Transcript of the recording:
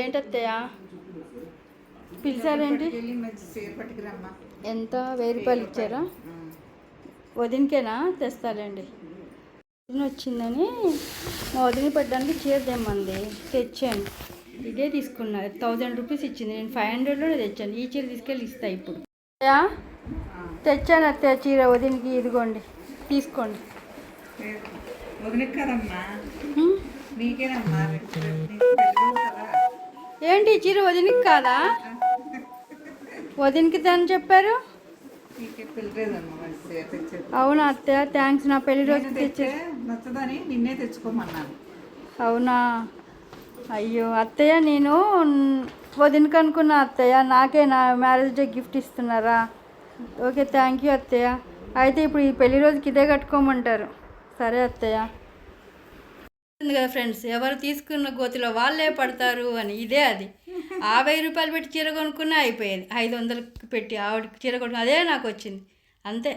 ఏంటత్తయ్య పిలిచారేంటి? ఎంత 1000 రూపాయలు ఇచ్చారా? వదినకేనా? తెస్తాలేండి. వదిన వచ్చిందని మా వదిన పెట్టడానికి చీర తెమ్మంది, తెచ్చాను. ఇదే తీసుకున్నా, 1000 రూపీస్ ఇచ్చింది. నేను 500లోనే తెచ్చాను. ఈ చీర తీసుకెళ్ళి ఇస్తా ఇప్పుడు. తెచ్చాను అత్తయ్య చీర వదినకి. ఇదిగోండి, తీసుకోండి. ఏంటి చీర వదినకి కాదా? వదినకి తను చెప్పారు. అవునా అత్తయ్య, థ్యాంక్స్. నా పెళ్లి రోజు నచ్చదని నిన్నే తెచ్చుకోమన్నాను. అవునా? అయ్యో అత్తయ్య, నేను వదినకి అనుకున్నా అత్తయ్య. నాకే నా మ్యారేజ్ డే గిఫ్ట్ ఇస్తున్నారా? ఓకే, థ్యాంక్ యూ అత్తయ్య. అయితే ఇప్పుడు ఈ పెళ్లి రోజుకి ఇదే కట్టుకోమంటారు. సరే అత్తయ్య. కదా ఫ్రెండ్స్, ఎవరు తీసుకున్న గోతిలో వాళ్ళే పడతారు అని ఇదే అది. 1000 రూపాయలు పెట్టి చీర కొనుక్కున్నా అయిపోయేది. 500 పెట్టి ఆవిడకి చీర కొనుక్కున్నా అదే నాకు వచ్చింది. అంతే.